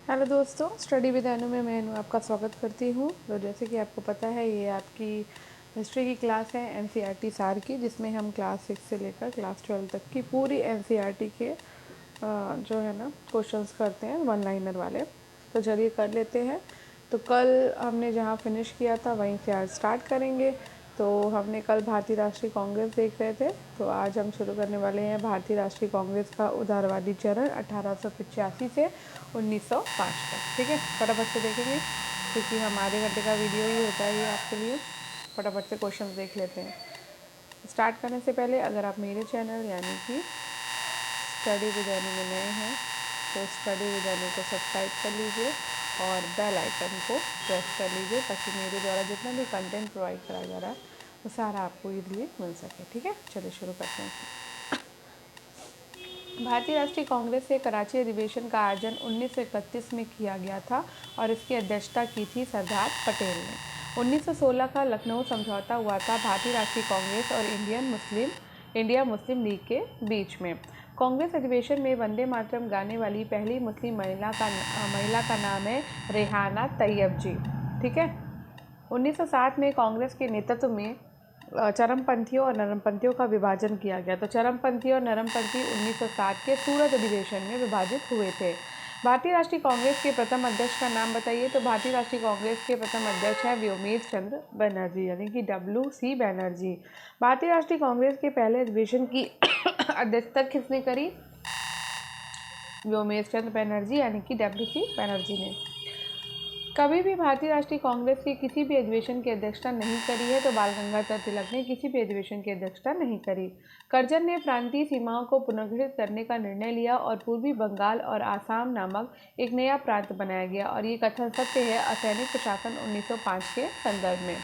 Hello दोस्तों, study with अनु में मैं आपका स्वागत करती हूँ। तो जैसे कि आपको पता है, ये आपकी हिस्ट्री की क्लास है एनसीईआरटी सार की, जिसमें हम क्लास 6 से लेकर क्लास 12 तक की पूरी एनसीईआरटी के जो है ना क्वेश्चंस करते हैं, वन लाइनर वाले। तो चलिए कर लेते हैं। तो कल हमने जहाँ फिनिश किया था वहीं से आज स्टार्ट करेंगे। तो हमने कल भारतीय राष्ट्रीय कांग्रेस देख रहे थे, तो आज हम शुरू करने वाले हैं भारतीय राष्ट्रीय कांग्रेस का उदारवादी चरण 1885 से 1905 तक। ठीक है, फटाफट से देखेंगे क्योंकि हम आधे घंटे का वीडियो ही होता है ये आपके लिए। फटाफट से क्वेश्चंस देख लेते हैं। स्टार्ट करने से पहले अगर आप मेरे चैनल यानी कि स्टडी विद अनु में नए हैं तो स्टडी विद अनु को सब्सक्राइब कर लीजिए और बेल आइकन को प्रेस कर लीजिए ताकि मेरे द्वारा जितना भी कंटेंट प्रोवाइड करा जा रहा है वो सारा आपको इजीली मिल सके। ठीक है, चलिए शुरू करते हैं। भारतीय राष्ट्रीय कांग्रेस के कराची अधिवेशन का आयोजन 1931 में किया गया था और इसकी अध्यक्षता की थी सरदार पटेल ने। 1916 का लखनऊ समझौता हुआ था भारतीय राष्ट्रीय कांग्रेस और इंडिया मुस्लिम लीग के बीच में। कांग्रेस अधिवेशन में वंदे मातरम गाने वाली पहली मुस्लिम महिला का नाम है रेहाना तैयब जी। ठीक है। 1907 में कांग्रेस के नेतृत्व में चरमपंथियों और नरमपंथियों का विभाजन किया गया। तो चरमपंथी और नरमपंथी 1907 के सूरत अधिवेशन में विभाजित हुए थे। भारतीय राष्ट्रीय कांग्रेस के प्रथम अध्यक्ष का नाम बताइए। तो भारतीय राष्ट्रीय कांग्रेस के प्रथम अध्यक्ष हैं व्योमेश चंद्र बनर्जी यानी कि WC बनर्जी। भारतीय राष्ट्रीय कांग्रेस के पहले अधिवेशन की अध्यक्षता किसने करी? व्योमेश चंद्र बनर्जी यानी कि WC बनर्जी ने। कभी भी भारतीय राष्ट्रीय कांग्रेस की किसी भी अधिवेशन की अध्यक्षता नहीं करी है। तो बाल गंगाधर तिलक ने किसी भी अधिवेशन की अध्यक्षता नहीं करी। कर्जन ने प्रांतीय सीमाओं को पुनर्गठित करने का निर्णय लिया और पूर्वी बंगाल और आसाम नामक एक नया प्रांत बनाया गया और ये कथन सत्य है असैनिक प्रशासन 1905 के संदर्भ में।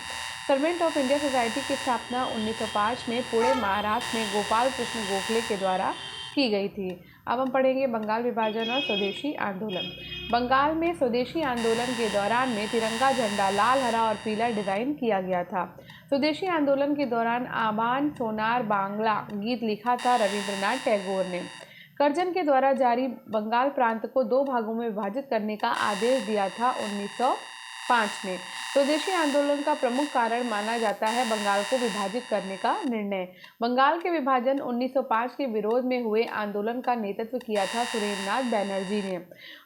सर्वेंट ऑफ इंडिया सोसाइटी की स्थापना 1905 में पुणे महाराष्ट्र में गोपाल कृष्ण गोखले के द्वारा की गई थी। अब हम पढ़ेंगे बंगाल विभाजन और स्वदेशी आंदोलन। बंगाल में स्वदेशी आंदोलन के दौरान में तिरंगा झंडा लाल, हरा और पीला डिजाइन किया गया था। स्वदेशी आंदोलन के दौरान आबान सोनार बांग्ला गीत लिखा था रविंद्रनाथ टैगोर ने। कर्जन के द्वारा जारी बंगाल प्रांत को 2 भागों में विभाजित करने का आदेश दिया था 1905 में। स्वदेशी आंदोलन का प्रमुख कारण माना जाता है बंगाल को विभाजित करने का निर्णय। बंगाल के विभाजन 1905 के विरोध में हुए आंदोलन का नेतृत्व किया था सुरेंद्रनाथ बनर्जी ने।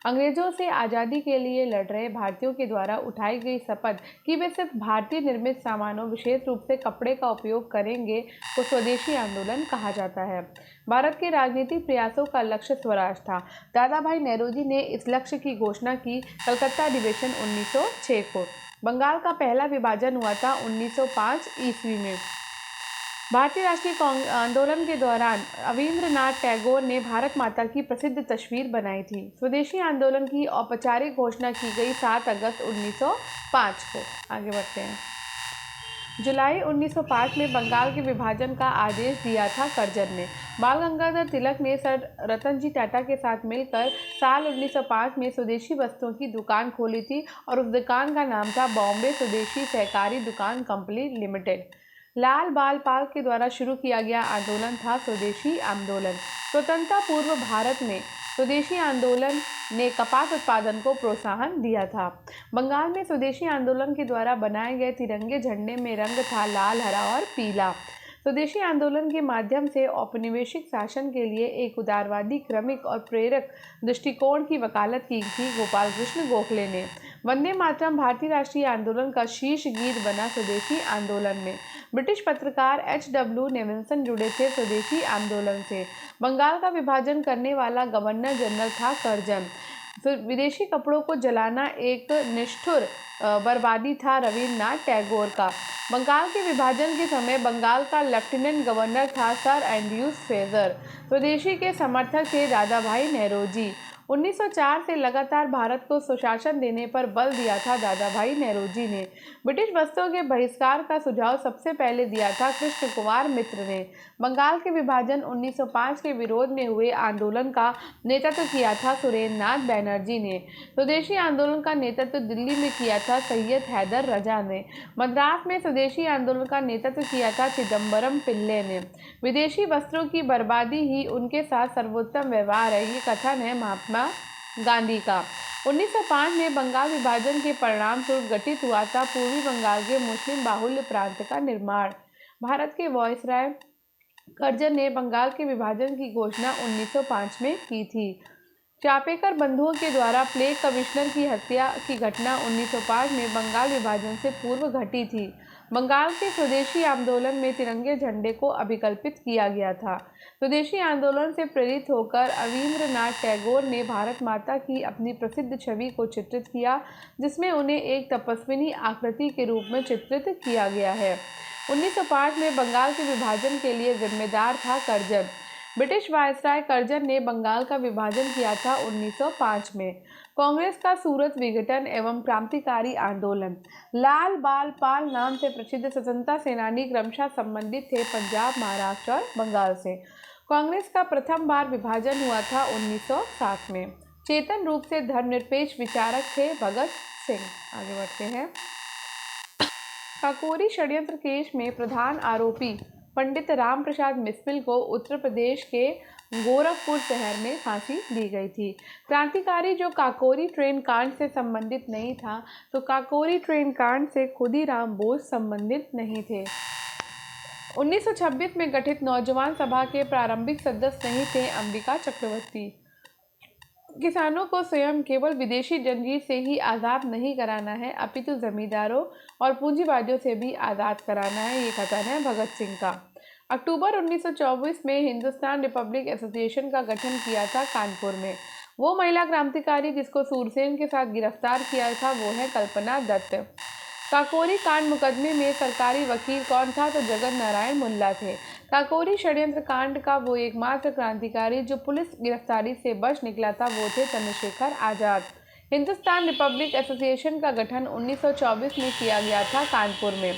अंग्रेजों से आज़ादी के लिए लड़ रहे भारतीयों के द्वारा उठाई गई शपथ कि वे सिर्फ भारतीय निर्मित सामानों विशेष रूप से कपड़े का उपयोग करेंगे को स्वदेशी आंदोलन कहा जाता है। भारत के राजनीतिक प्रयासों का लक्ष्य स्वराज था। दादा भाई नेहरूजी ने इस लक्ष्य की घोषणा की कलकत्ता अधिवेशन 1906 को। बंगाल का पहला विभाजन हुआ था 1905 ईस्वी में। भारतीय राष्ट्रीय आंदोलन के दौरान रविंद्रनाथ टैगोर ने भारत माता की प्रसिद्ध तस्वीर बनाई थी। स्वदेशी आंदोलन की औपचारिक घोषणा की गई 7 अगस्त 1905 को। आगे बढ़ते हैं। जुलाई 1905 में बंगाल के विभाजन का आदेश दिया था कर्जन ने। बाल गंगाधर तिलक ने सर रतन जी टाटा के साथ मिलकर साल 1905 में स्वदेशी वस्तुओं की दुकान खोली थी और उस दुकान का नाम था बॉम्बे स्वदेशी सहकारी दुकान कंपनी लिमिटेड। लाल बाल पाल के द्वारा शुरू किया गया आंदोलन था स्वदेशी आंदोलन। स्वतंत्रता पूर्व भारत में स्वदेशी आंदोलन ने कपास उत्पादन को प्रोत्साहन दिया था। बंगाल में स्वदेशी आंदोलन के द्वारा बनाए गए तिरंगे झंडे में रंग था लाल, हरा और पीला। स्वदेशी आंदोलन के माध्यम से औपनिवेशिक शासन के लिए एक उदारवादी, क्रमिक और प्रेरक दृष्टिकोण की वकालत की थी गोपाल कृष्ण गोखले ने। वंदे मातरम भारतीय राष्ट्रीय आंदोलन का शीर्ष गीत बना स्वदेशी आंदोलन में। ब्रिटिश पत्रकार HW नेविल्सन जुड़े थे स्वदेशी आंदोलन से। बंगाल का विभाजन करने वाला गवर्नर जनरल था कर्जन। विदेशी कपड़ों को जलाना एक निष्ठुर बर्बादी था रविंद्रनाथ टैगोर का। बंगाल के विभाजन के समय बंगाल का लेफ्टिनेंट गवर्नर था सर एंड्रयूज फ्रेजर। स्वदेशी के समर्थक थे दादा भाई नेहरूजी। 1904 से लगातार भारत को सुशासन देने पर बल दिया था दादा भाई नेहरूजी ने। ब्रिटिश वस्तुओं के बहिष्कार का सुझाव सबसे पहले दिया था कृष्ण कुमार मित्र ने। बंगाल के विभाजन 1905 के विरोध में हुए आंदोलन का नेतृत्व किया था सुरेंद्रनाथ बनर्जी ने। स्वदेशी आंदोलन का नेतृत्व दिल्ली में किया था सैयद हैदर रजा ने। मद्रास में स्वदेशी आंदोलन का नेतृत्व किया था चिदम्बरम पिल्ले ने। विदेशी वस्त्रों की बर्बादी ही उनके साथ सर्वोत्तम व्यवहार है, ये कथन है महात्मा गांधी का। 1905 में बंगाल विभाजन के परिणाम स्वरूप गठित हुआ था पूर्वी बंगाल के मुस्लिम बाहुल्य प्रांत का निर्माण। भारत के वायसराय कर्जन ने बंगाल के विभाजन की घोषणा 1905 में की थी। चापेकर बंधुओं के द्वारा प्लेग कमिश्नर की हत्या की घटना 1905 में बंगाल विभाजन से पूर्व घटी थी। बंगाल के स्वदेशी आंदोलन में तिरंगे झंडे को अभिकल्पित किया गया था। स्वदेशी आंदोलन से प्रेरित होकर अवींद्रनाथ टैगोर ने भारत माता की अपनी प्रसिद्ध छवि को चित्रित किया, जिसमें उन्हें एक तपस्विनी आकृति के रूप में चित्रित किया गया है। 1905 में बंगाल के विभाजन के लिए जिम्मेदार था कर्जन। ब्रिटिश वायसराय कर्जन ने बंगाल का विभाजन किया था 1905 में। कांग्रेस का सूरत विघटन एवं क्रांतिकारी आंदोलन। लाल बाल पाल नाम से प्रसिद्ध स्वतंत्रता सेनानी क्रमशः संबंधित थे पंजाब, महाराष्ट्र और बंगाल से। कांग्रेस का प्रथम बार विभाजन हुआ था 1907 में। चेतन रूप से धर्मनिरपेक्ष विचारक थे भगत सिंह। आगे बढ़ते हैं। काकोरी षड्यंत्र केस में प्रधान आरोपी पंडित राम प्रसाद बिस्मिल को उत्तर प्रदेश के गोरखपुर शहर में फांसी दी गई थी। क्रांतिकारी जो काकोरी ट्रेन कांड से संबंधित नहीं था, तो काकोरी ट्रेन कांड से खुदीराम बोस संबंधित नहीं थे। 1926 में गठित नौजवान सभा के प्रारंभिक सदस्य नहीं थे अंबिका चक्रवर्ती। किसानों को स्वयं केवल विदेशी जंजीर से ही आज़ाद नहीं कराना है, अपितु जमींदारों और पूंजीवादियों से भी आज़ाद कराना है, ये कथन है भगत सिंह का। अक्टूबर 1924 में हिंदुस्तान रिपब्लिक एसोसिएशन का गठन किया था कानपुर में। वो महिला क्रांतिकारी जिसको सूरसेन के साथ गिरफ्तार किया था वो है कल्पना दत्त। काकोरी कांड मुकदमे में सरकारी वकील कौन था, तो जगत नारायण मुल्ला थे। काकोरी षड्यंत्र कांड का वो एकमात्र क्रांतिकारी जो पुलिस गिरफ्तारी से बच निकला था वो थे चंद्रशेखर आज़ाद। हिंदुस्तान रिपब्लिक एसोसिएशन का गठन 1924 में किया गया था कानपुर में।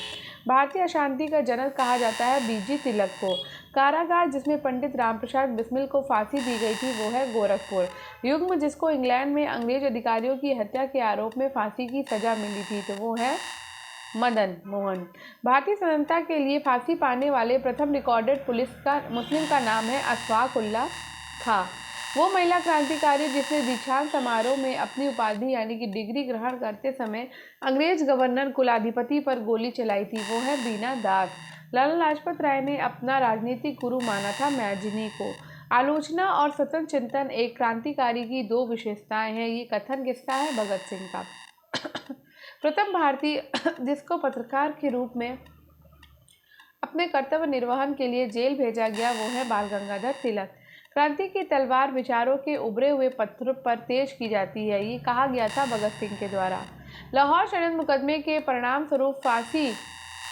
भारतीय अशांति का जनक कहा जाता है बीजी तिलक को। कारागार जिसमें पंडित रामप्रसाद बिस्मिल को फांसी दी गई थी वो है गोरखपुर। युग्म जिसको इंग्लैंड में अंग्रेज अधिकारियों की हत्या के आरोप में फांसी की सजा मिली थी तो वो है मदन मोहन। भारतीय स्वतंत्रता के लिए फांसी पाने वाले प्रथम रिकॉर्डेड मुस्लिम का नाम है अशफाक उल्लाह खां। वो महिला क्रांतिकारी जिसने दीक्षांत समारोह में अपनी उपाधि यानी कि डिग्री ग्रहण करते समय अंग्रेज गवर्नर कुलाधिपति पर गोली चलाई थी वो है बीना दास। लाला लाजपत राय ने अपना राजनीतिक गुरु माना था मैजिनी को। आलोचना और स्वतंत्र चिंतन एक क्रांतिकारी की दो विशेषताएं हैं, ये कथन किसका है, भगत सिंह का। प्रथम भारतीय जिसको पत्रकार के रूप में अपने कर्तव्य निर्वहन के लिए जेल भेजा गया वो है बाल गंगाधर तिलक। क्रांति की तलवार विचारों के उभरे हुए पत्थर पर तेज की जाती है, ये कहा गया था भगत सिंह के द्वारा। लाहौर षड्यंत्र मुकदमे के परिणाम स्वरूप फांसी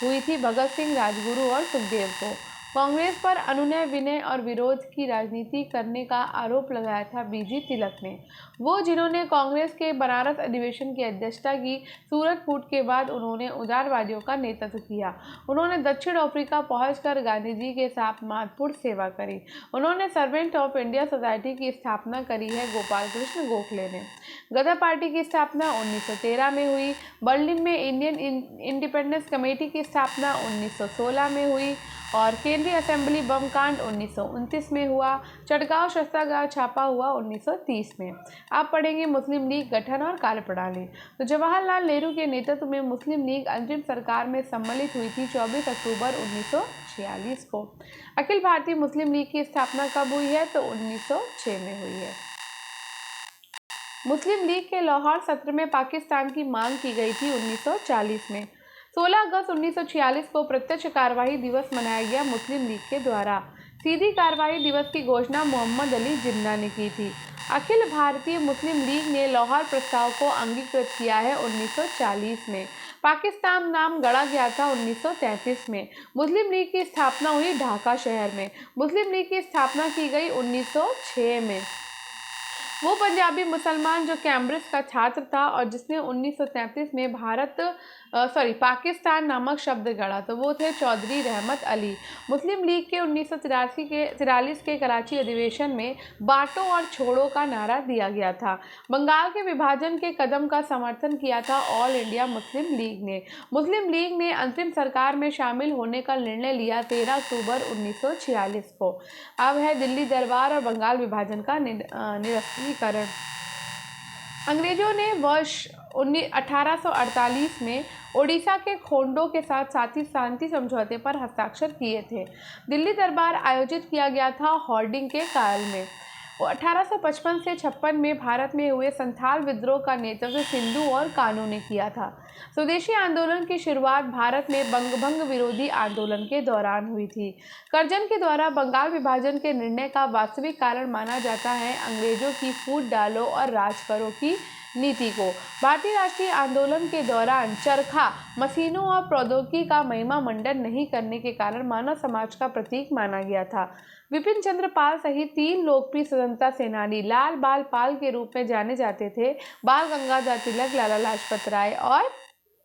हुई थी भगत सिंह, राजगुरु और सुखदेव को। कांग्रेस पर अनुनय विनय और विरोध की राजनीति करने का आरोप लगाया था बीजी तिलक ने। वो जिन्होंने कांग्रेस के बनारस अधिवेशन की अध्यक्षता की। सूरत फूट के बाद उन्होंने उदारवादियों का नेतृत्व किया। उन्होंने दक्षिण अफ्रीका पहुंचकर गांधी जी के साथ महत्वपूर्ण सेवा करी। उन्होंने सर्वेंट ऑफ इंडिया सोसाइटी की स्थापना करी है गोपाल कृष्ण गोखले ने। गदर पार्टी की स्थापना 1913 में हुई। बर्लिन में इंडियन इंडिपेंडेंस कमेटी की स्थापना 1916 में हुई और केंद्रीय असेंबली बम कांड 1929 में हुआ। चटगांव शस्त्रागार छापा हुआ 1930 में। आप पढ़ेंगे मुस्लिम लीग गठन और कार्यप्रणाली। तो जवाहरलाल नेहरू के नेतृत्व में मुस्लिम लीग अंतरिम सरकार में सम्मिलित हुई थी 24 अक्टूबर 1946 को। अखिल भारतीय मुस्लिम लीग की स्थापना कब हुई है, तो 1906 में हुई है। मुस्लिम लीग के लाहौर सत्र में पाकिस्तान की मांग की गई थी 1940 में। 16 अगस्त 1946 को प्रत्यक्ष कार्यवाही दिवस मनाया गया मुस्लिम लीग के द्वारा। सीधी कार्यवाही दिवस की घोषणा मोहम्मद अली जिन्ना ने की थी। अखिल भारतीय मुस्लिम लीग ने लाहौर प्रस्ताव को अंगीकृत किया है 1940 में। पाकिस्तान नाम गढ़ा गया था 1933 में। मुस्लिम लीग की स्थापना हुई ढाका शहर में। मुस्लिम लीग की स्थापना की गई 1906 में। वो पंजाबी मुसलमान जो कैम्ब्रिज का छात्र था और जिसने 1933 में पाकिस्तान नामक शब्द गढ़ा, तो वो थे चौधरी रहमत अली। मुस्लिम लीग के 1943 के कराची अधिवेशन में बांटो और छोड़ो का नारा दिया गया था। बंगाल के विभाजन के कदम का समर्थन किया था ऑल इंडिया मुस्लिम लीग ने। मुस्लिम लीग ने अंतरिम सरकार में शामिल होने का निर्णय लिया 13 अक्टूबर 1946 को। अब है दिल्ली दरबार और बंगाल विभाजन का निरस्तीकरण। अंग्रेजों ने वर्ष 1848 में ओडिशा के खोंडो के साथ शांति समझौते पर हस्ताक्षर किए थे। दिल्ली दरबार आयोजित किया गया था होर्डिंग के काल में। 1855 से 56 में भारत में हुए संथाल विद्रोह का नेतृत्व सिंधु और कानू ने किया था। स्वदेशी आंदोलन की शुरुआत भारत में बंगभंग विरोधी आंदोलन के दौरान हुई थी। कर्जन के द्वारा बंगाल विभाजन के निर्णय का वास्तविक कारण माना जाता है अंग्रेजों की फूट डालो और राज करो की नीति को। भारतीय राष्ट्रीय आंदोलन के दौरान चरखा मशीनों और प्रौद्योगिकी का महिमा मंडन नहीं करने के कारण मानव समाज का प्रतीक माना गया था। विपिन चंद्र पाल सहित 3 लोकप्रिय स्वतंत्रता सेनानी लाल बाल पाल के रूप में जाने जाते थे, बाल गंगाधर तिलक, लाला लाजपत राय और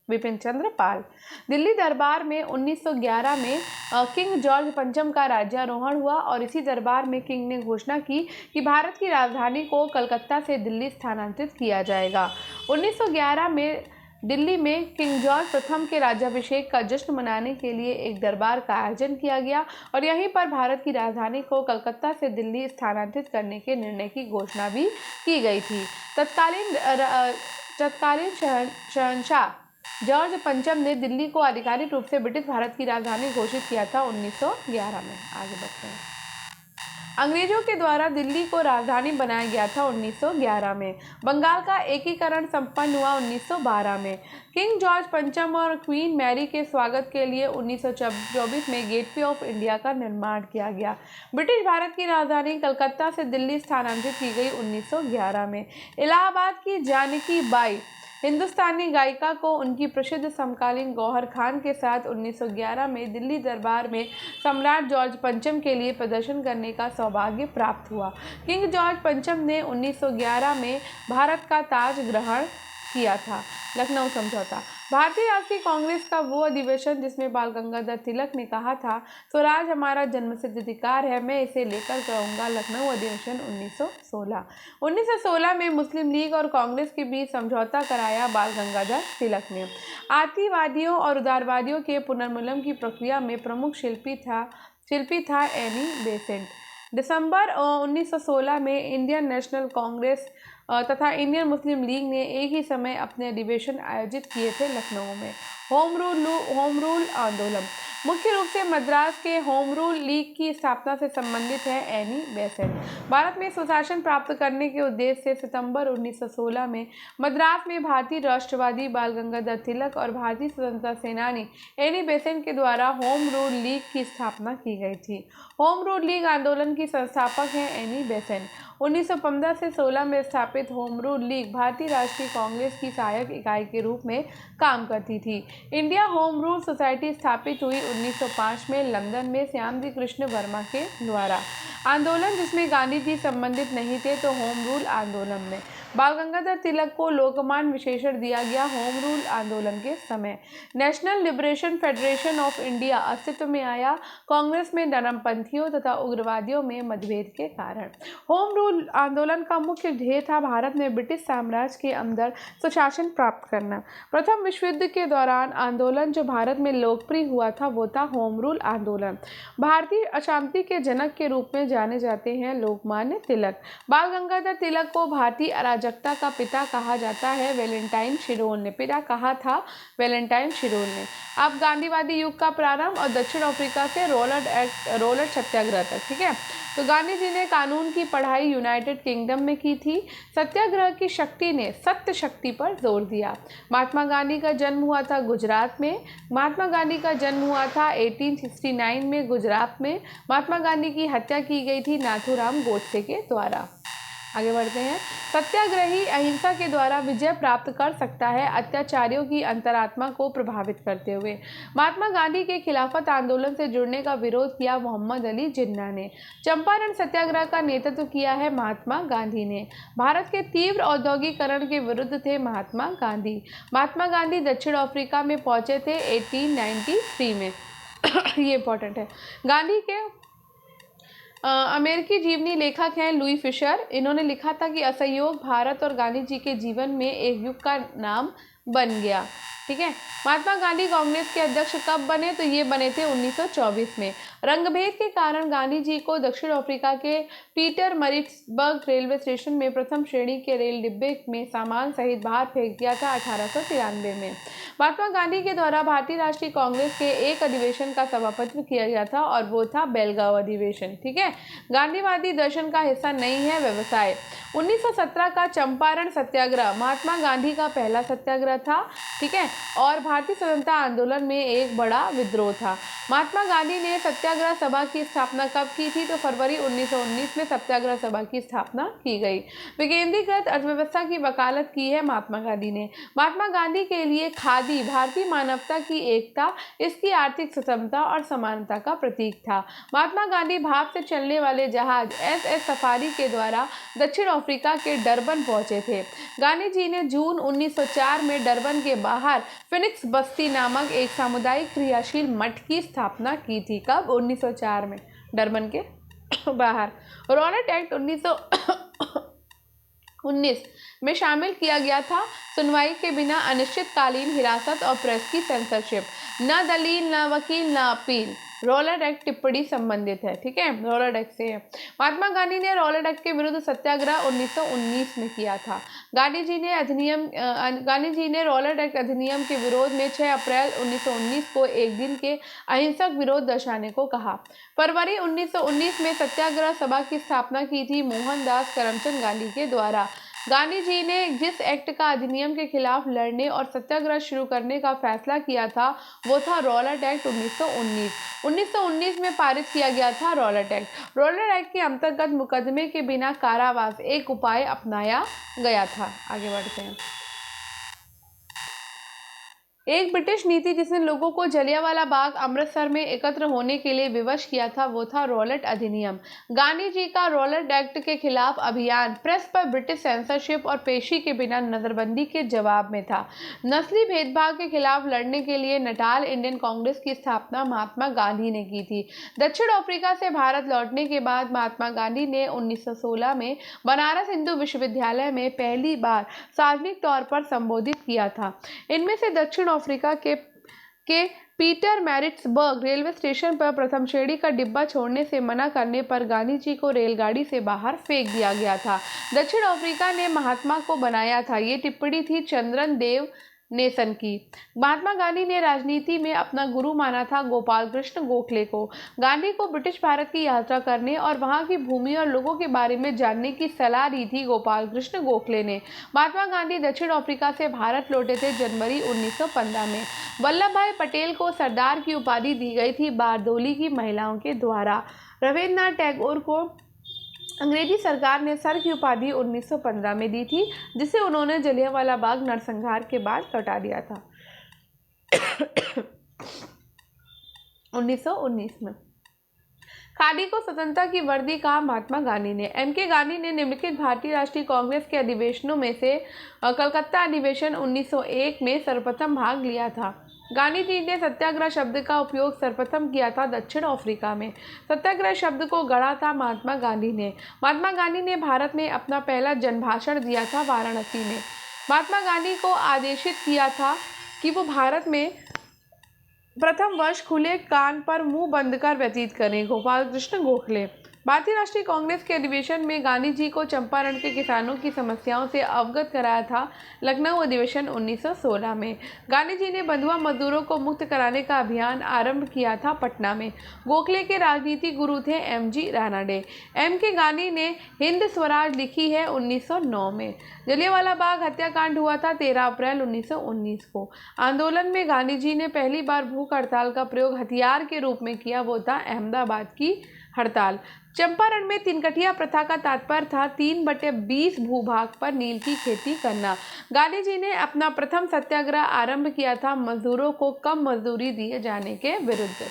विपिन चंद्र पाल। दिल्ली दरबार में 1911 में किंग जॉर्ज पंचम का राज्यारोहण हुआ और इसी दरबार में किंग ने घोषणा की कि भारत की राजधानी को कलकत्ता से दिल्ली स्थानांतरित किया जाएगा। 1911 में दिल्ली में किंग जॉर्ज प्रथम के राज्याभिषेक का जश्न मनाने के लिए एक दरबार का आयोजन किया गया और यहीं पर भारत की राजधानी को कलकत्ता से दिल्ली स्थानांतरित करने के निर्णय की घोषणा भी की गई थी। तत्कालीन शहंशाह जॉर्ज पंचम ने दिल्ली को आधिकारिक रूप से ब्रिटिश भारत की राजधानी घोषित किया था 1911 में। आगे बढ़ते हैं। अंग्रेजों के द्वारा दिल्ली को राजधानी बनाया गया था 1911 में। बंगाल का एकीकरण संपन्न हुआ 1912 में। किंग जॉर्ज पंचम और क्वीन मैरी के स्वागत के लिए 1924 में गेटवे ऑफ इंडिया का निर्माण किया गया। ब्रिटिश भारत की राजधानी कलकत्ता से दिल्ली स्थानांतरित की गई 1911 में। इलाहाबाद की जानकी बाई हिंदुस्तानी गायिका को उनकी प्रसिद्ध समकालीन गौहर खान के साथ 1911 में दिल्ली दरबार में सम्राट जॉर्ज पंचम के लिए प्रदर्शन करने का सौभाग्य प्राप्त हुआ। किंग जॉर्ज पंचम ने 1911 में भारत का ताज ग्रहण किया था। लखनऊ समझौता। भारतीय राष्ट्रीय कांग्रेस का वो अधिवेशन जिसमें बाल गंगाधर तिलक ने कहा था, स्वराज हमारा जन्मसिद्ध अधिकार है, मैं इसे लेकर रहूंगा। लखनऊ अधिवेशन 1916। 1916 में मुस्लिम लीग और कांग्रेस के बीच समझौता कराया बाल गंगाधर तिलक ने। आतिवादियों और उदारवादियों के पुनर्मिलन की प्रक्रिया में प्रमुख शिल्पी था एनी बेसेंट। दिसंबर 1916 में इंडियन नेशनल कांग्रेस तथा इंडियन मुस्लिम लीग ने एक ही समय अपने अधिवेशन आयोजित किए थे लखनऊ में। होम रूल आंदोलन। मुख्य रूप से मद्रास के होम रूल लीग की स्थापना से संबंधित है एनी बेसेंट। भारत में सुशासन प्राप्त करने के उद्देश्य से सितंबर 1916 में मद्रास में भारतीय राष्ट्रवादी बाल गंगाधर तिलक और भारतीय स्वतंत्रता सेनानी एनी बेसेंट के द्वारा होम रूल लीग की स्थापना की गई थी। होम रूल लीग आंदोलन की संस्थापक हैं एनी बेसेंट। 1915 से 16 में स्थापित होम रूल लीग भारतीय राष्ट्रीय कांग्रेस की सहायक इकाई के रूप में काम करती थी। इंडिया होम रूल सोसाइटी स्थापित हुई 1905 में लंदन में श्यामजी कृष्ण वर्मा के द्वारा। आंदोलन जिसमें गांधी जी संबंधित नहीं थे तो होम रूल आंदोलन में बाल गंगाधर तिलक को लोकमान विशेषण दिया गया। होम रूल आंदोलन के समय national liberation federation of India अस्तित्व में आया। कांग्रेस में नरमपंथियों तथा उग्रवादियों में मतभेद के कारण। होम रूल आंदोलन का मुख्य ध्येय था भारत में ब्रिटिश साम्राज्य के अंदर सुशासन प्राप्त करना। प्रथम विश्व युद्ध के दौरान आंदोलन जो भारत में लोकप्रिय हुआ था वो था होम रूल आंदोलन। भारतीय अशांति के जनक के रूप में जाने जाते हैं लोकमान्य तिलक। बाल गंगाधर तिलक को भारतीय अराजकता का पिता कहा जाता है। वेलेंटाइन शिरोल ने पिता कहा था वेलेंटाइन शिरोल ने। अब गांधीवादी युग का प्रारंभ और दक्षिण अफ्रीका से रोलर सत्याग्रह तक। ठीक है, तो गांधी जी ने कानून की पढ़ाई यूनाइटेड किंगडम में की थी। सत्याग्रह की शक्ति ने सत्य शक्ति पर जोर दिया। महात्मा गांधी का जन्म हुआ था गुजरात में। महात्मा गांधी का जन्म हुआ था 1869 में गुजरात में। महात्मा गांधी की हत्या की गई थी नाथूराम गोडसे के द्वारा। आगे बढ़ते हैं। सत्याग्रही अहिंसा के द्वारा विजय प्राप्त कर सकता है अत्याचारियों की अंतरात्मा को प्रभावित करते हुए। महात्मा गांधी के खिलाफत आंदोलन से जुड़ने का विरोध किया मोहम्मद अली जिन्ना ने। चंपारण सत्याग्रह का नेतृत्व किया है महात्मा गांधी ने। भारत के तीव्र औद्योगिकरण के विरुद्ध थे महात्मा गांधी। महात्मा गांधी दक्षिण अफ्रीका में पहुंचे थे 1893 में। ये इंपॉर्टेंट है। गांधी के अमेरिकी जीवनी लेखक हैं लुई फिशर। इन्होंने लिखा था कि असहयोग भारत और गांधी जी के जीवन में एक युग का नाम बन गया। ठीक है। महात्मा गांधी कांग्रेस के अध्यक्ष कब बने, तो ये बने थे 1924 में। रंगभेद के कारण गांधी जी को दक्षिण अफ्रीका के पीटर मरिट्सबर्ग रेलवे स्टेशन में प्रथम श्रेणी के रेल डिब्बे में सामान सहित बाहर फेंक दिया था 1893 में। महात्मा गांधी के द्वारा भारतीय राष्ट्रीय कांग्रेस के एक अधिवेशन का सभापतित्व किया गया था और वो था बेलगांव अधिवेशन। ठीक है। गांधीवादी दर्शन का हिस्सा नहीं है व्यवसाय। 1917 का चंपारण सत्याग्रह महात्मा गांधी का पहला सत्याग्रह था। ठीक है। और भारतीय स्वतंत्रता आंदोलन में एक बड़ा विद्रोह था। महात्मा गांधी ने सत्याग्रह सभा की स्थापना कब की थी, तो फरवरी 1919 में सत्याग्रह सभा की स्थापना की गई। विकेंद्रीकृत अर्थव्यवस्था की वकालत की है महात्मा गांधी ने। महात्मा गांधी के लिए खादी भारतीय मानवता की एकता, इसकी आर्थिक सुगमता और समानता का प्रतीक था। महात्मा गांधी भाप से चलने वाले जहाज SS सफारी के द्वारा दक्षिण अफ्रीका के डरबन पहुंचे थे। गांधी जी ने जून 1904 में डरबन के बाहर फिनिक्स बस्ती नामक एक सामुदायिक क्रियाशील मठ की स्थापना की थी। कब? 1904 में डरबन के बाहर। रॉलेट एक्ट 1919 में शामिल किया गया था। सुनवाई के बिना अनिश्चितकालीन हिरासत और प्रेस की सेंसरशिप। न दलील, न वकील, न अपील। रॉलेट एक्ट टिप्पणी संबंधित है। ठीक है। रॉलेट एक्ट से है। महात्मा गांधी ने रॉलेट एक्ट के विरुद्ध सत्याग्रह 1919 में किया था। गांधी जी ने रॉलेट एक्ट अधिनियम के विरोध में 6 अप्रैल 1919 को एक दिन के अहिंसक विरोध दर्शाने को कहा। फरवरी 1919 में सत्याग्रह सभा की स्थापना की थी मोहनदास करमचंद गांधी के द्वारा। गांधी जी ने जिस एक्ट का अधिनियम के खिलाफ लड़ने और सत्याग्रह शुरू करने का फैसला किया था वो था रॉलेट एक्ट 1919। 1919 में पारित किया गया था रॉलेट एक्ट। रॉलेट एक्ट के अंतर्गत मुकदमे के बिना कारावास एक उपाय अपनाया गया था। आगे बढ़ते हैं। एक ब्रिटिश नीति जिसने लोगों को जलियांवाला बाग अमृतसर में एकत्र होने के लिए विवश किया था वो था रॉलेट अधिनियम। गांधी जी का रॉलेट एक्ट के खिलाफ अभियान प्रेस पर ब्रिटिश सेंसरशिप और पेशी के बिना नजरबंदी के जवाब में था। नस्ली भेदभाव के खिलाफ लड़ने के लिए नटाल इंडियन कांग्रेस की स्थापना महात्मा गांधी ने की थी। दक्षिण अफ्रीका से भारत लौटने के बाद महात्मा गांधी ने 1916 में बनारस हिंदू विश्वविद्यालय में पहली बार सार्वजनिक तौर पर संबोधित किया था। इनमें से दक्षिण अफ्रीका के पीटर मैरिट्सबर्ग रेलवे स्टेशन पर प्रथम श्रेणी का डिब्बा छोड़ने से मना करने पर गांधी जी को रेलगाड़ी से बाहर फेंक दिया गया था। दक्षिण अफ्रीका ने महात्मा को बनाया था। ये टिप्पणी थी चंद्रन देव नेसन की। महात्मा गांधी ने राजनीति में अपना गुरु माना था गोपाल कृष्ण गोखले को। गांधी को ब्रिटिश भारत की यात्रा करने और वहां की भूमि और लोगों के बारे में जानने की सलाह दी थी गोपाल कृष्ण गोखले ने। महात्मा गांधी दक्षिण अफ्रीका से भारत लौटे थे जनवरी 1915 में। वल्लभ भाई पटेल को सरदार की उपाधि दी गई थी बारदोली की महिलाओं के द्वारा। रविन्द्रनाथ टैगोर को अंग्रेजी सरकार ने सर की उपाधि 1915 में दी थी, जिसे उन्होंने जलियांवाला बाग नरसंहार के बाद लौटा दिया था 1919 में। खादी को स्वतंत्रता की वर्दी कहा महात्मा गांधी ने। M.K. गांधी ने निम्नलिखित भारतीय राष्ट्रीय कांग्रेस के अधिवेशनों में से कलकत्ता अधिवेशन 1901 में सर्वप्रथम भाग लिया था। गांधी जी ने सत्याग्रह शब्द का उपयोग सर्वप्रथम किया था दक्षिण अफ्रीका में। सत्याग्रह शब्द को गढ़ा था महात्मा गांधी ने। महात्मा गांधी ने भारत में अपना पहला जनभाषण दिया था वाराणसी में। महात्मा गांधी को आदेशित किया था कि वो भारत में प्रथम वर्ष खुले कान पर मुंह बंद कर व्यतीत करें। गोपाल कृष्ण गोखले। भारतीय राष्ट्रीय कांग्रेस के अधिवेशन में गांधी जी को चंपारण के किसानों की समस्याओं से अवगत कराया था लखनऊ अधिवेशन 1916 में। गांधी जी ने बंधुआ मजदूरों को मुक्त कराने का अभियान आरंभ किया था पटना में। गोखले के राजनीतिक गुरु थे M.G. रानाडे। M.K. गांधी ने हिंद स्वराज लिखी है 1909 में। जलियांवाला बाग हत्याकांड हुआ था 13 अप्रैल 1919 को। आंदोलन में गांधी जी ने पहली बार भूख हड़ताल का प्रयोग हथियार के रूप में किया, वो था अहमदाबाद की हड़ताल। चंपारण में तिनकटिया प्रथा का तात्पर्य था 3/20 भूभाग पर नील की खेती करना। गांधी जी ने अपना प्रथम सत्याग्रह आरंभ किया था मजदूरों को कम मजदूरी दिए जाने के विरुद्ध।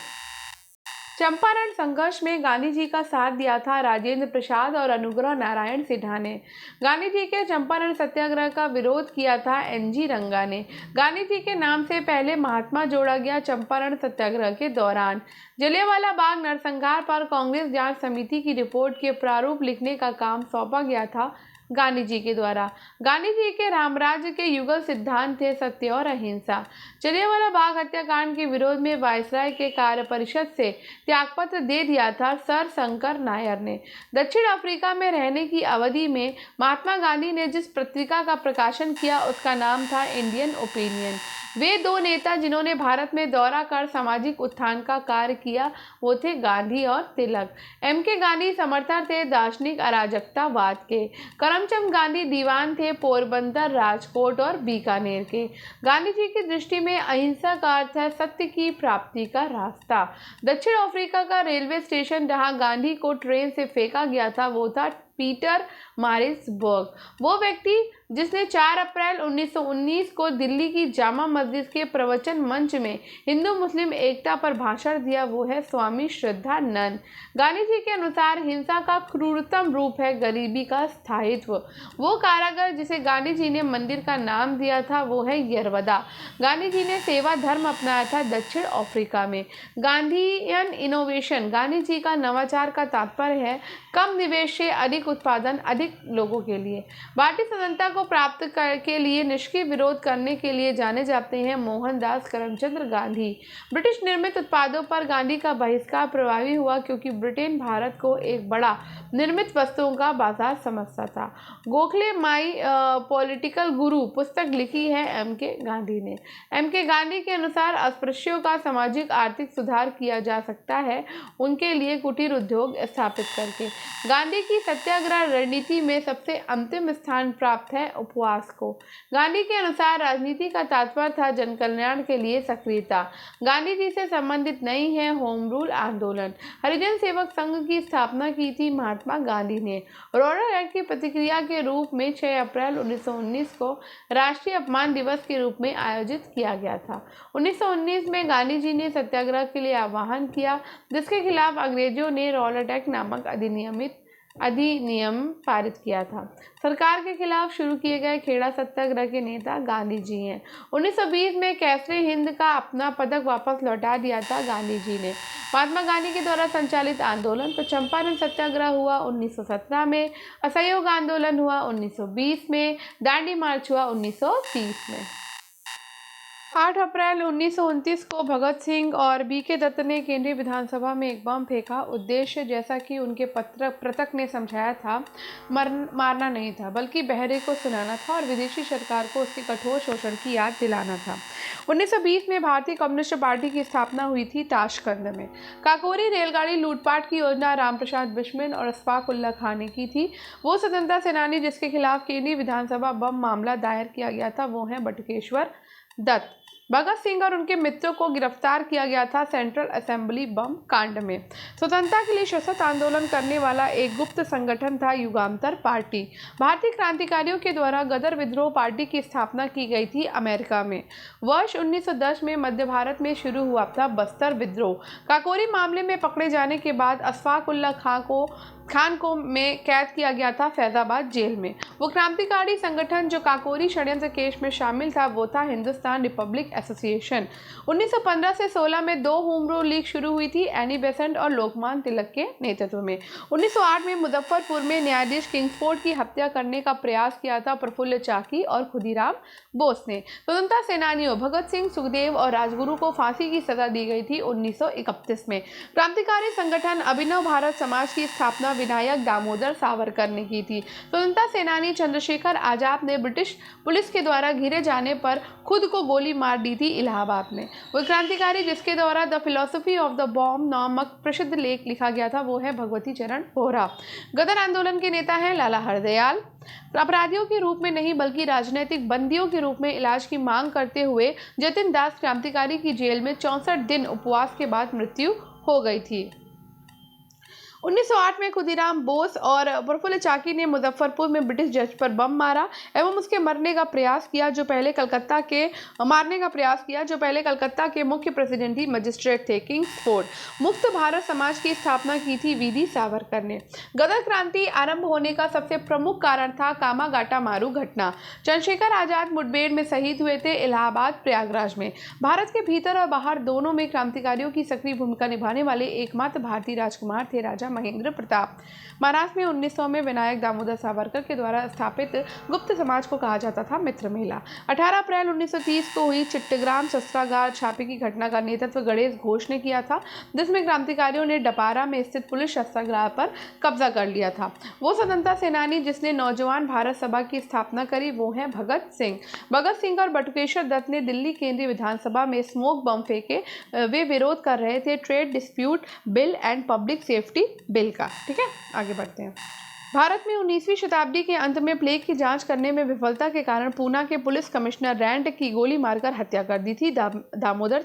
चंपारण संघर्ष में गांधी जी का साथ दिया था राजेंद्र प्रसाद और अनुग्रह नारायण सिन्हा ने। गांधी जी के चंपारण सत्याग्रह का विरोध किया था N.G. रंगा ने। गांधी जी के नाम से पहले महात्मा जोड़ा गया चंपारण सत्याग्रह के दौरान। जलियांवाला बाग नरसंहार पर कांग्रेस जांच समिति की रिपोर्ट के प्रारूप लिखने का काम सौंपा गया था गांधी जी के द्वारा। गांधी जी के रामराज्य के युगल सिद्धांत थे सत्य और अहिंसा। जलियांवाला बाग हत्याकांड के विरोध में वायसराय के कार्य परिषद से त्यागपत्र दे दिया था सर शंकर नायर ने। दक्षिण अफ्रीका में रहने की अवधि में महात्मा गांधी ने जिस पत्रिका का प्रकाशन किया उसका नाम था इंडियन ओपिनियन। वे दो नेता जिन्होंने भारत में दौरा कर सामाजिक उत्थान का कार्य किया वो थे गांधी और तिलक। M.K. गांधी समर्थक थे दार्शनिक अराजकतावाद के। करमचंद गांधी दीवान थे पोरबंदर, राजकोट और बीकानेर के। गांधी जी की दृष्टि में अहिंसा का अर्थ है सत्य की प्राप्ति का रास्ता। दक्षिण अफ्रीका का रेलवे स्टेशन जहां गांधी को ट्रेन से फेंका गया था वो था पीटर मारिट्सबर्ग। वो व्यक्ति जिसने 4 अप्रैल 1919 को दिल्ली की जामा मस्जिद के प्रवचन मंच में हिंदू मुस्लिम एकता पर भाषण दिया वो है स्वामी श्रद्धानंद। गांधी जी के अनुसार हिंसा का क्रूरतम रूप है गरीबी का स्थायित्व। वो कारागार जिसे गांधी जी ने मंदिर का नाम दिया था वो है यरवदा। गांधी जी ने सेवा धर्म अपनाया था दक्षिण अफ्रीका में। गांधीयन इनोवेशन, गांधी जी का नवाचार का तात्पर्य है कम निवेश से अधिक उत्पादन अधिक लोगों के लिए। भारतीय स्वतंत्रता को प्राप्त के लिए निष्क्रिय विरोध करने के लिए जाने जाते हैं मोहनदास करमचंद गांधी। ब्रिटिश निर्मित उत्पादों पर गांधी का बहिष्कार प्रभावी हुआ क्योंकि ब्रिटेन भारत को एक बड़ा निर्मित वस्तुओं का बाजार समझता था। गोखले माई पॉलिटिकल गुरु पुस्तक लिखी है M.K. गांधी ने। M.K. गांधी के अनुसार अस्पृश्यों का सामाजिक आर्थिक सुधार किया जा सकता है उनके लिए कुटीर उद्योग स्थापित करके। गांधी की सत्याग्रह रणनीति में सबसे अंतिम स्थान प्राप्त है उपवास को। गांधी के अनुसार राजनीति का तात्पर्य था जन कल्याण के लिए सक्रियता। गांधी जी से संबंधित नहीं है होम रूल आंदोलन। हरिजन सेवक संघ की स्थापना की थी महात्मा गांधी ने। रॉडर एक्ट की प्रतिक्रिया के रूप में 6 अप्रैल 1919 को राष्ट्रीय अपमान दिवस के रूप में आयोजित किया गया था। 1919 में गांधी जी ने सत्याग्रह के लिए आह्वान किया जिसके खिलाफ अंग्रेजों ने रॉडर एक्ट नामक अधिनियम पारित किया था। सरकार के खिलाफ शुरू किए गए खेड़ा सत्याग्रह के नेता गांधी जी हैं। 1920 में कैसरे हिंद का अपना पदक वापस लौटा दिया था गांधी जी ने। महात्मा गांधी के द्वारा संचालित आंदोलन तो चंपारण सत्याग्रह हुआ 1917 में, असहयोग आंदोलन हुआ 1920 में, दांडी मार्च हुआ 1930 में। 8 अप्रैल 1929 को भगत सिंह और B.K. दत्त ने केंद्रीय विधानसभा में एक बम फेंका। उद्देश्य जैसा कि उनके प्रतक ने समझाया था मारना नहीं था बल्कि बहरे को सुनाना था और विदेशी सरकार को उसके कठोर शोषण की याद दिलाना था। 1920 में भारतीय कम्युनिस्ट पार्टी की स्थापना हुई थी ताशकंद में। काकोरी रेलगाड़ी लूटपाट की योजना रामप्रसाद बिस्मिल और अशफाक उल्ला खान ने की थी। वो स्वतंत्रता सेनानी जिसके खिलाफ केंद्रीय विधानसभा बम मामला दायर किया गया था वो है बटुकेश्वर दत्त। भगत सिंह और उनके मित्रों को गिरफ्तार किया गया था सेंट्रल असेंबली बम कांड में। स्वतंत्रता के लिए सशक्त आंदोलन करने वाला एक गुप्त संगठन था युगांतर पार्टी। भारतीय क्रांतिकारियों के द्वारा गदर विद्रोह पार्टी की स्थापना की गई थी अमेरिका में। वर्ष 1910 में मध्य भारत में शुरू हुआ था बस्तर विद्रोह। काकोरी मामले में पकड़े जाने के बाद अशफाक उल्ला खान को में कैद किया गया था फैजाबाद जेल में। वो क्रांतिकारी संगठन जो काकोरी षड्यंत्र केस में शामिल था वो था हिंदुस्तान रिपब्लिक एसोसिएशन। 1915 से 16 में 2 होम रूल लीग शुरू हुई थी एनी बेसेंट और लोकमान तिलक के नेतृत्व में। 1908 में मुजफ्फरपुर में न्यायाधीश किंग्सफोर्ड की हत्या करने का प्रयास किया था प्रफुल्ल चाकी और खुदीराम बोस ने। स्वतंत्रता सेनानियों भगत सिंह, सुखदेव और राजगुरु को फांसी की सजा दी गई थी 1931 में। क्रांतिकारी संगठन अभिनव भारत समाज की स्थापना विनायक दामोदर सावरकर ने की थी। स्वतंत्रता सेनानी चंद्रशेखर आजाद ने ब्रिटिश पुलिस के द्वारा घिरे जाने पर खुद को गोली मार दी थी इलाहाबाद में। वो क्रांतिकारी जिसके द्वारा the philosophy of the bomb नामक प्रसिद्ध लेख लिखा गया था वो है भगवती चरण बोहरा। गदर आंदोलन के नेता हैं लाला हरदयाल। अपराधियों के रूप में नहीं बल्कि राजनीतिक बंदियों के रूप में इलाज की मांग करते हुए जतिन दास क्रांतिकारी की जेल में 64 दिन उपवास के बाद मृत्यु हो गई थी। 1908 में खुदीराम बोस और प्रफुल्ल चाकी ने मुजफ्फरपुर में ब्रिटिश जज पर बम मारा एवं उसके मारने का प्रयास किया जो पहले कलकत्ता के मुख्य प्रेसिडेंटी मजिस्ट्रेट थे किंग्सफोर्ड। मुक्त भारत समाज की स्थापना की थी वीडी सावरकर ने। गदर क्रांति आरंभ होने का सबसे प्रमुख कारण था कामागाटा मारू घटना। चंद्रशेखर आजाद मुठभेड़ में शहीद हुए थे इलाहाबाद प्रयागराज में। भारत के भीतर और बाहर दोनों में क्रांतिकारियों की सक्रिय भूमिका निभाने वाले एकमात्र भारतीय राजकुमार थे राजा महेंद्र प्रताप। महाराष्ट्र में 1900 में विनायक दामोदर सावरकर के द्वारा स्थापित गुप्त समाज को कहा जाता था मित्र मेला। 18 अप्रैल 1930 को हुई चिट्टग्राम शस्त्रागार छापे की घटना का नेतृत्व गणेश घोष ने किया था, जिसमें क्रांतिकारियों ने डपारा में स्थित पुलिस शस्त्रागार पर कब्जा कर लिया था। वो स्वतंत्रता सेनानी जिसने नौजवान भारत सभा की स्थापना करी वो है भगत सिंह। भगत सिंह और बटुकेश्वर दत्त ने दिल्ली केंद्रीय विधानसभा में स्मोक बम फेंके। वे विरोध कर रहे थे trade dispute bill and public safety bill का। ठीक है, आगे बढ़ते हैं। भारत में 19वीं शताब्दी के अंत में प्लेग की जांच करने में विफलता के कारण पूना के पुलिस कमिश्नर रैंड की गोली मारकर हत्या कर दी थी दामोदर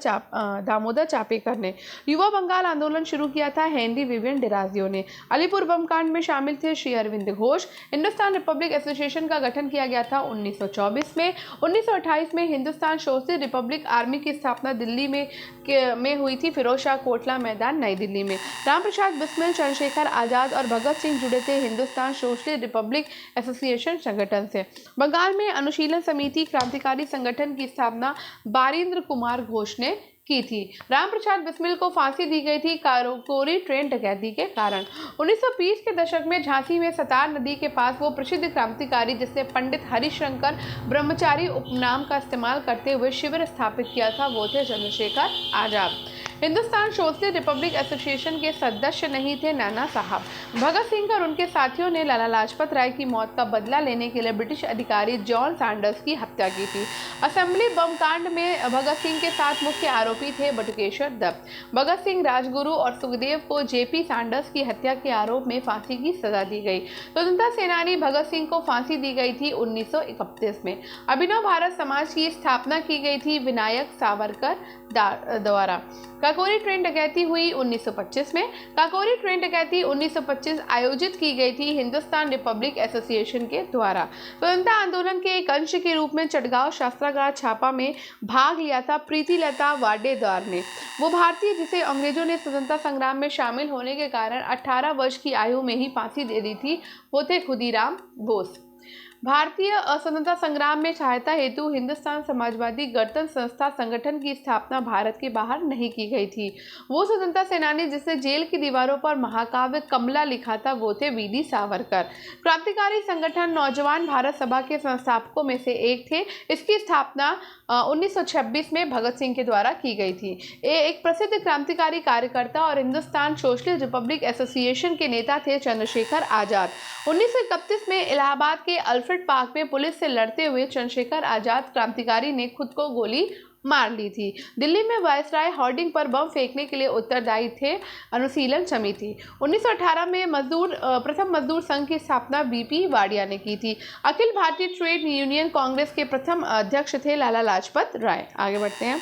चापेकर ने। युवा बंगाल आंदोलन शुरू किया था हेनरी विवियन डिराजियो ने। अलीपुर बम कांड में शामिल थे श्री अरविंद घोष। हिंदुस्तान रिपब्लिक एसोसिएशन का गठन किया गया था 1924 में। 1928 में हिंदुस्तान सोशलिस्ट रिपब्लिक आर्मी की स्थापना दिल्ली में हुई थी, फिरोज शाह कोटला मैदान नई दिल्ली में। रामप्रसाद बिस्मिल, चंद्रशेखर आजाद और भगत सिंह जुड़े थे हिंदुस्तान सोशलिस्ट रिपब्लिक एसोसिएशन संगठन से। बंगाल में अनुशीलन समिति क्रांतिकारी संगठन की स्थापना बारिंद्र कुमार घोष ने की थी। रामप्रसाद बिस्मिल को फांसी दी गई थी काकोरी ट्रेन डकैती के कारण। 1920 के दशक में झांसी में सतार नदी के पास वो प्रसिद्ध क्रांतिकारी जिसने पंडित हरिशंकर ब्रह्मचारी उपनाम का इस्तेमाल करते हुए शिविर स्थापित किया था वो थे Chandrashekhar Azad. Hindustan socialist Republic association के सदस्य नहीं थे नाना साहब। भगत सिंह और उनके साथियों ने लाला लाजपत राय की मौत का बदला लेने के लिए ब्रिटिश अधिकारी जॉन सैंडर्स की हत्या की थी। असेंबली बम कांड में भगत सिंह के साथ मुख्य आरोपी थे बटुकेश्वर दत्त। भगत सिंह, राजगुरु और सुखदेव को जेपी सैंडर्स की हत्या के आरोप में फांसी की सजा दी गई। स्वतंत्रता सेनानी भगत सिंह को फांसी दी गई थी 1931 में। अभिनव भारत समाज की स्थापना की गई थी विनायक सावरकर द्वारा। काकोरी ट्रेन डकैती हुई 1925 में। काकोरी ट्रेन डकैती 1925 आयोजित की गई थी हिंदुस्तान रिपब्लिक एसोसिएशन के द्वारा। स्वतंत्रता आंदोलन के एक अंश के रूप में चटगांव शस्त्रागार छापा में भाग लिया था प्रीतिलता वाडेदार ने। वो भारतीय जिसे अंग्रेजों ने स्वतंत्रता संग्राम में शामिल होने के कारण 18 वर्ष की आयु में ही फांसी दे दी थी, वो थे खुदीराम बोस। भारतीय स्वतंत्रता संग्राम में सहायता हेतु हिंदुस्तान समाजवादी गणतंत्र संस्था संगठन की स्थापना भारत के बाहर नहीं की गई थी। वो स्वतंत्रता सेनानी जिसने जेल की दीवारों पर महाकाव्य कमला लिखा था वो थे वीडी सावरकर। क्रांतिकारी संगठन नौजवान भारत सभा के संस्थापकों में से एक थे। इसकी स्थापना 1926 में भगत सिंह के द्वारा की गई थी। एक प्रसिद्ध क्रांतिकारी कार्यकर्ता और हिंदुस्तान सोशलिस्ट रिपब्लिक एसोसिएशन के नेता थे चंद्रशेखर आजाद। 1931 में इलाहाबाद के अल्फ्रेड पार्क में पुलिस से लड़ते हुए चंद्रशेखर आजाद क्रांतिकारी ने खुद को गोली मार ली थी। दिल्ली में वायसराय होर्डिंग पर बम फेंकने के लिए उत्तरदायी थे अनुशीलन समिति। 1918 में प्रथम मजदूर संघ की स्थापना बीपी वाडिया ने की थी। अखिल भारतीय ट्रेड यूनियन कांग्रेस के प्रथम अध्यक्ष थे लाला लाजपत राय। आगे बढ़ते हैं।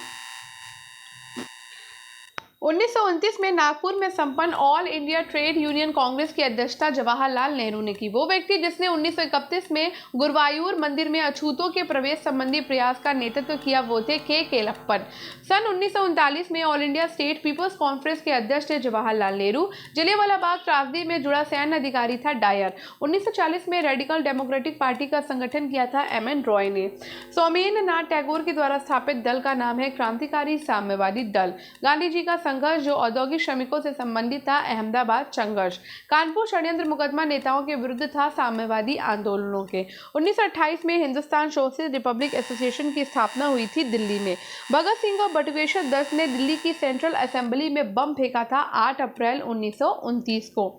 1929 में नागपुर में संपन्न all India trade union Congress की अध्यक्षता जवाहरलाल नेहरू ने की। वो व्यक्ति जिसने 1931 में गुरुवायूर मंदिर में अछूतों के प्रवेश संबंधी प्रयास का नेतृत्व किया वो थे के केलप्पन। सन 1939 में all India state people's conference के अध्यक्ष थे जवाहरलाल नेहरू। जलियांवाला बाग त्रासदी में जुड़ा सैन्य अधिकारी था डायर। 1940 में रेडिकल डेमोक्रेटिक पार्टी का संगठन किया था एम.एन. रॉय ने। सोमेन नाथ टैगोर के द्वारा स्थापित दल का नाम है क्रांतिकारी साम्यवादी दल। गांधी जी का संघर्ष जो औद्योगिक श्रमिकों से संबंधित था अहमदाबाद संघर्ष। कानपुर षड्यंत्र मुकदमा नेताओं के विरुद्ध था साम्यवादी आंदोलनों के। 1928 में हिंदुस्तान सोशलिस्ट रिपब्लिक एसोसिएशन की स्थापना हुई थी दिल्ली में। भगत सिंह और बटुकेश्वर दत्त ने दिल्ली की सेंट्रल असेंबली में बम फेंका था 8 अप्रैल 1929 को।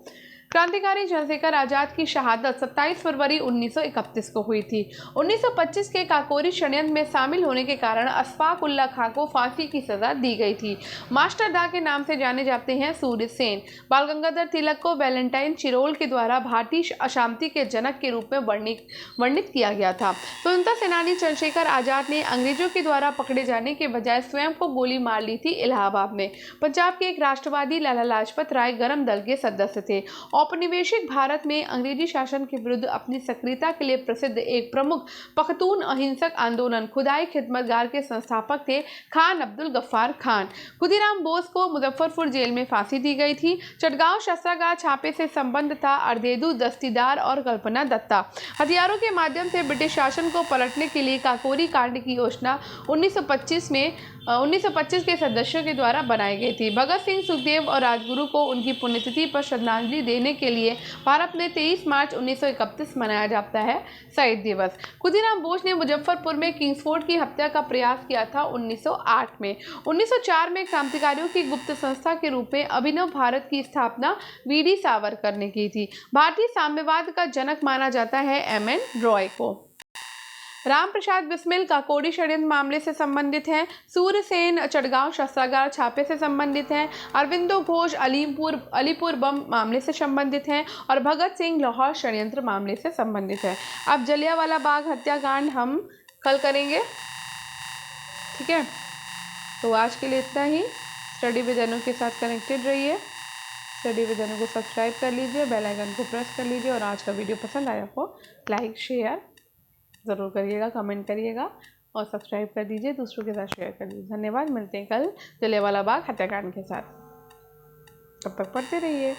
क्रांतिकारी चंद्रशेखर आजाद की शहादत 27 फरवरी 1931 को हुई थी। 1925 के काकोरी षड्यंत्र में शामिल होने के कारण अशफाक उल्ला खां को फांसी की सजा दी गई थी। मास्टर दा के नाम से जाने जाते हैं सूर्य सेन। बाल गंगाधर तिलक को वैलेंटाइन चिरोल के द्वारा भारतीय अशांति के जनक के रूप में वर्णित किया गया था। स्वतंत्रता सेनानी चंद्रशेखर आजाद ने अंग्रेजों के द्वारा पकड़े जाने के बजाय स्वयं को गोली मार ली थी इलाहाबाद में। पंजाब के एक राष्ट्रवादी लाला लाजपत राय गरम दल के सदस्य थे। औपनिवेशिक भारत में अंग्रेजी शासन के विरुद्ध अपनी सक्रियता के लिए प्रसिद्ध एक प्रमुख पख्तून अहिंसक आंदोलन खुदाई खिदमतगार के संस्थापक थे खान अब्दुल गफ्फार खान। खुदीराम बोस को मुजफ्फरपुर जेल में फांसी दी गई थी। चटगांव शस्त्रागार छापे से संबंध था अर्देदू दस्तीदार और कल्पना दत्ता। हथियारों के माध्यम से ब्रिटिश शासन को पलटने के लिए काकोरी कांड की योजना 1925 के सदस्यों के द्वारा बनाई गई थी। भगत सिंह, सुखदेव और राजगुरु को उनकी पुण्यतिथि पर श्रद्धांजलि देने के लिए भारत में 23 मार्च 1931 मनाया जाता है शहीद दिवस। खुदीराम बोस ने मुजफ्फरपुर में किंग्सफोर्ड की हत्या का प्रयास किया था 1908 में। 1904 में क्रांतिकारियों की गुप्त संस्था के रूप में अभिनव भारत की स्थापना वीडी सावरकर ने की थी। भारतीय साम्यवाद का जनक माना जाता है एम.एन. रॉय को। राम प्रसाद बिस्मिल काकोरी षड्यंत्र मामले से संबंधित हैं। सूर्यसेन चटगांव शस्त्रागार छापे से संबंधित हैं। अरविंदो घोष अलीपुर बम मामले से संबंधित हैं और भगत सिंह लाहौर षड्यंत्र मामले से संबंधित है। अब जलियांवाला बाग हत्याकांड हम कल करेंगे, ठीक है। तो आज के लिए इतना ही। स्टडी विद अनु के साथ कनेक्टेड रहिए। स्टडी विद अनु को सब्सक्राइब कर लीजिए, बेल आइकन को प्रेस कर लीजिए और आज का वीडियो पसंद आया हो लाइक शेयर ज़रूर करिएगा, कमेंट करिएगा और सब्सक्राइब कर दीजिए, दूसरों के साथ शेयर कर दीजिए। धन्यवाद। मिलते हैं कल जलियांवाला बाग हत्याकांड के साथ। तब तक पढ़ते रहिए।